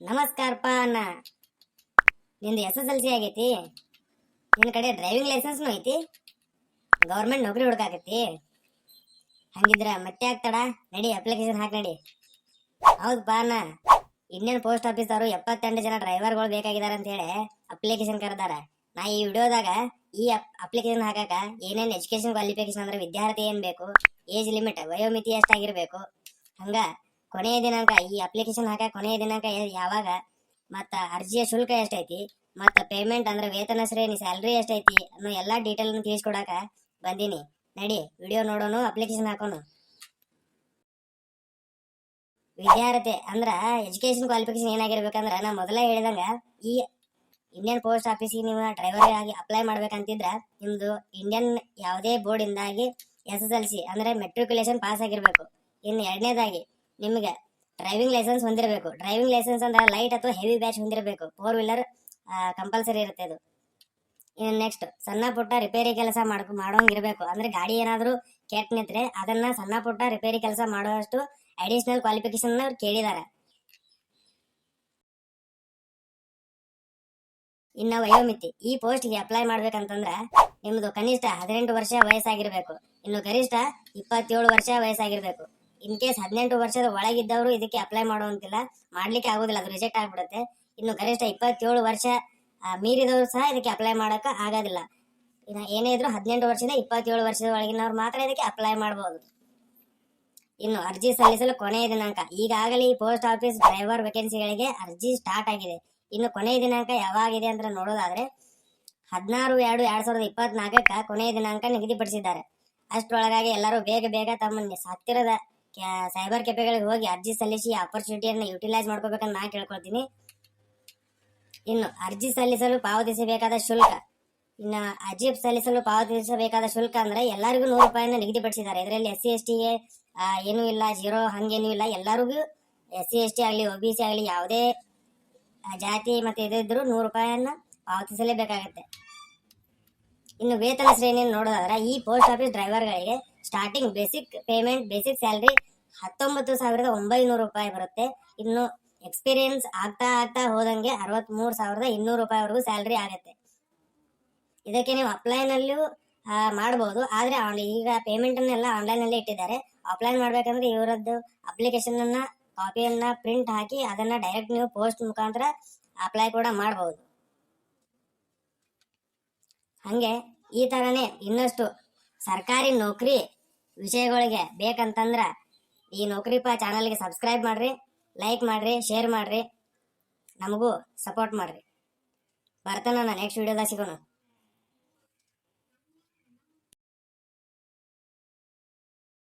ನಮಸ್ಕಾರಪ್ಪ ಅಣ್ಣ. ನಿಂದು SSLC ಆಗೈತಿ, ನಿನ್ನ ಕಡೆ ಡ್ರೈವಿಂಗ್ ಲೈಸೆನ್ಸ್ನು ಐತಿ, ಗೌರ್ಮೆಂಟ್ ನೌಕರಿ ಹುಡುಕಾಕತ್ತಿ. ಹಂಗಿದ್ರ ಮತ್ತೆ ಆಗ್ತಾಡ, ನಡಿ ಅಪ್ಲಿಕೇಶನ್ ಹಾಕಿ ನಡಿ. ಹೌದಪ್ಪ ಅಣ್ಣ, ಇಂಡಿಯನ್ ಪೋಸ್ಟ್ ಆಫೀಸ್ ಅವರು 78 ಜನ ಡ್ರೈವರ್ಗಳು ಬೇಕಾಗಿದ್ದಾರೆ ಅಂತ ಹೇಳಿ ಅಪ್ಲಿಕೇಶನ್ ಕರೆದಾರ. ನಾ ಈ ವಿಡಿಯೋದಾಗ ಈ ಅಪ್ಲಿಕೇಶನ್ ಹಾಕಾಕ ಏನೇನು ಎಜುಕೇಶನ್ ಕ್ವಾಲಿಫಿಕೇಶನ್ ಅಂದ್ರೆ ವಿದ್ಯಾರ್ಥಿ ಏನ್ ಬೇಕು, ಏಜ್ ಲಿಮಿಟ್ ವಯೋಮಿತಿ ಎಷ್ಟಾಗಿರ್ಬೇಕು, ಹಂಗ ಕೊನೆಯ ದಿನಾಂಕ ಈ ಅಪ್ಲಿಕೇಶನ್ ಹಾಕ ಕೊನೆಯ ದಿನಾಂಕ ಯಾವಾಗ, ಮತ್ತ ಅರ್ಜಿಯ ಶುಲ್ಕ ಎಷ್ಟೈತಿ, ಮತ್ತ ಪೇಮೆಂಟ್ ಅಂದ್ರೆ ವೇತನ ಶ್ರೇಣಿ ಸ್ಯಾಲ್ರಿ ಎಷ್ಟೈತಿ ಅನ್ನೋ ಎಲ್ಲಾ ಡೀಟೇಲ್ ತಿಳಿಸ್ಕೊಡಾಕ ಬಂದೀನಿ. ನಡಿ ವಿಡಿಯೋ ನೋಡೋನು, ಅಪ್ಲಿಕೇಶನ್ ಹಾಕೋನು. ವಿದ್ಯಾರ್ಥಿ ಅಂದ್ರ ಎಜುಕೇಶನ್ ಕ್ವಾಲಿಫಿಕೇಶನ್ ಏನಾಗಿರ್ಬೇಕಂದ್ರ ನಾ ಮೊದಲೇ ಹೇಳಿದಂಗ ಈ ಇಂಡಿಯನ್ ಪೋಸ್ಟ್ ಆಫೀಸಿಗೆ ನೀವು ಡ್ರೈವರ್ ಆಗಿ ಅಪ್ಲೈ ಮಾಡ್ಬೇಕಂತಿದ್ರ ನಿಮ್ದು ಇಂಡಿಯನ್ ಯಾವುದೇ ಬೋರ್ಡ್ ಇಂದಾಗಿ SSLC ಅಂದ್ರೆ ಮೆಟ್ರಿಕ್ಯುಲೇಷನ್ ಪಾಸ್ ಆಗಿರ್ಬೇಕು. ಇನ್ನು ಎರಡನೇದಾಗಿ ನಿಮ್ಗೆ ಡ್ರೈವಿಂಗ್ ಲೈಸೆನ್ಸ್ ಹೊಂದಿರಬೇಕು. ಡ್ರೈವಿಂಗ್ ಲೈಸೆನ್ಸ್ ಅಂದ್ರೆ ಲೈಟ್ ಅಥವಾ ಹೆವಿ ಬ್ಯಾಚ್ ಹೊಂದಿರಬೇಕು. 4 ವೀಲರ್ ಕಂಪಲ್ಸರಿ ಇರುತ್ತೆ ಅದು. ಇನ್ನು ನೆಕ್ಸ್ಟ್ ಸಣ್ಣ ಪುಟ್ಟ ರಿಪೇರಿ ಕೆಲಸ ಮಾಡೋಂಗಿರ್ಬೇಕು. ಅಂದ್ರೆ ಗಾಡಿ ಏನಾದ್ರು ಕೆಟ್ಟ ನಿಂತ್ರೆ ಅದನ್ನ ಸಣ್ಣ ಪುಟ್ಟ ರಿಪೇರಿ ಕೆಲಸ ಮಾಡುವಷ್ಟು ಅಡಿಷನಲ್ ಕ್ವಾಲಿಫಿಕೇಶನ್ ಅವ್ರು ಕೇಳಿದಾರೆ. ಇನ್ನ ವಯೋಮಿತಿ, ಈ ಪೋಸ್ಟ್ಗೆ ಅಪ್ಲೈ ಮಾಡ್ಬೇಕಂತಂದ್ರ ನಿಮ್ದು ಕನಿಷ್ಠ 18 ವರ್ಷ ವಯಸ್ಸಾಗಿರ್ಬೇಕು. ಇನ್ನು ಗರಿಷ್ಠ 27 ವರ್ಷ ವಯಸ್ಸಾಗಿರ್ಬೇಕು. ಇನ್ ಕೇಸ್ 18 ವರ್ಷದ ಒಳಗಿದ್ದವರು ಇದಕ್ಕೆ ಅಪ್ಲೈ ಮಾಡುವಂತಿಲ್ಲ, ಮಾಡ್ಲಿಕ್ಕೆ ಆಗೋದಿಲ್ಲ, ಅದು ರಿಜೆಕ್ಟ್ ಆಗ್ಬಿಡುತ್ತೆ. ಇನ್ನು ಗರಿಷ್ಠ 27 ವರ್ಷ ಮೀರಿದವರು ಸಹ ಇದಕ್ಕೆ ಅಪ್ಲೈ ಮಾಡಕ ಆಗೋದಿಲ್ಲ. ಇನ್ನು ಏನೇ ಇದ್ರು 18 ವರ್ಷದಿಂದ 27 ವರ್ಷದ ಒಳಗಿನವ್ರು ಮಾತ್ರ ಇದಕ್ಕೆ ಅಪ್ಲೈ ಮಾಡಬಹುದು. ಇನ್ನು ಅರ್ಜಿ ಸಲ್ಲಿಸಲು ಕೊನೆಯ ದಿನಾಂಕ, ಈಗಾಗಲೇ ಈ ಪೋಸ್ಟ್ ಆಫೀಸ್ ಡ್ರೈವರ್ ವೇಕೆನ್ಸಿಗಳಿಗೆ ಅರ್ಜಿ ಸ್ಟಾರ್ಟ್ ಆಗಿದೆ. ಇನ್ನು ಕೊನೆಯ ದಿನಾಂಕ ಯಾವಾಗಿದೆ ಅಂತ ನೋಡೋದಾದ್ರೆ 16/2/2024 ಕೊನೆಯ ದಿನಾಂಕ ನಿಗದಿಪಡಿಸಿದ್ದಾರೆ. ಅಷ್ಟರೊಳಗಾಗಿ ಎಲ್ಲರೂ ಬೇಗ ತಮ್ಮ ಹತ್ತಿರದ ಸೈಬರ್ ಕೆಫೆಗಳಿಗೆ ಹೋಗಿ ಅರ್ಜಿ ಸಲ್ಲಿಸಿ ಆಪರ್ಚುನಿಟಿಯನ್ನು ಯುಟಿಲೈಸ್ ಮಾಡ್ಕೋಬೇಕಂತ ನಾ ಕೇಳ್ಕೊಳ್ತೀನಿ. ಇನ್ನು ಅರ್ಜಿ ಸಲ್ಲಿಸಲು ಪಾವತಿಸಬೇಕಾದ ಶುಲ್ಕ, ಇನ್ನು ಅರ್ಜಿ ಸಲ್ಲಿಸಲು ಪಾವತಿಸಬೇಕಾದ ಶುಲ್ಕ ಅಂದ್ರೆ ಎಲ್ಲರಿಗೂ 100 ರೂಪಾಯಿನ ನಿಗದಿಪಡಿಸಿದ್ದಾರೆ. ಇದರಲ್ಲಿ SC/STಗೆ ಏನೂ ಇಲ್ಲ, ಜೀರೋ ಹಂಗೇನೂ ಇಲ್ಲ. ಎಲ್ಲರಿಗೂ SC/ST ಆಗಲಿ OBC ಆಗಲಿ ಯಾವುದೇ ಜಾತಿ ಮತ್ತೆ ಇದ್ರು 100 ರೂಪಾಯಿಯನ್ನ ಪಾವತಿಸಲೇಬೇಕಾಗತ್ತೆ. ಇನ್ನು ವೇತನ ಶ್ರೇಣಿಯನ್ನು ನೋಡೋದಾದ್ರೆ ಈ ಪೋಸ್ಟ್ ಆಫೀಸ್ ಡ್ರೈವರ್ಗಳಿಗೆ starting basic payment, basic salary 19,900 ರೂಪಾಯಿ ಬರುತ್ತೆ. ಇನ್ನು ಎಕ್ಸ್ಪೀರಿಯನ್ಸ್ ಆಗ್ತಾ ಹೋದಂಗೆ 63,200 ರೂಪಾಯಿವರೆಗೂ ಸ್ಯಾಲರಿ ಆಗುತ್ತೆ. ಇದಕ್ಕೆ ನೀವು ಅಪ್ಲೈನಲ್ಲೂ ಮಾಡಬಹುದು, ಆದ್ರೆ ಈಗ ಪೇಮೆಂಟ್ ಅನ್ನೆಲ್ಲ ಆನ್ಲೈನ್ ನಲ್ಲಿ ಇಟ್ಟಿದ್ದಾರೆ. ಅಪ್ಲೈ ಮಾಡ್ಬೇಕಂದ್ರೆ ಇವರದ್ದು ಅಪ್ಲಿಕೇಶನ್ ಅನ್ನ ಕಾಪಿಯನ್ನ ಪ್ರಿಂಟ್ ಹಾಕಿ ಅದನ್ನ ಡೈರೆಕ್ಟ್ ನೀವು ಪೋಸ್ಟ್ ಮುಖಾಂತರ ಅಪ್ಲೈ ಕೂಡ ಮಾಡಬಹುದು. ಹಂಗೆ ಈ ತರನೇ ಇನ್ನಷ್ಟು ಸರ್ಕಾರಿ ನೌಕರಿ ವಿಷಯಗಳಿಗೆ ಬೇಕಂತಂದ್ರ ಈ ನೌಕರಿಪ ಚಾನಲ್ಗೆ ಸಬ್ಸ್ಕ್ರೈಬ್ ಮಾಡ್ರಿ, ಲೈಕ್ ಮಾಡ್ರಿ, ಶೇರ್ ಮಾಡ್ರಿ, ನಮಗೂ ಸಪೋರ್ಟ್ ಮಾಡ್ರಿ. ಬರ್ತಾನ ನೆಕ್ಸ್ಟ್ ವಿಡಿಯೋದಾಗ ಸಿಗೋಣ.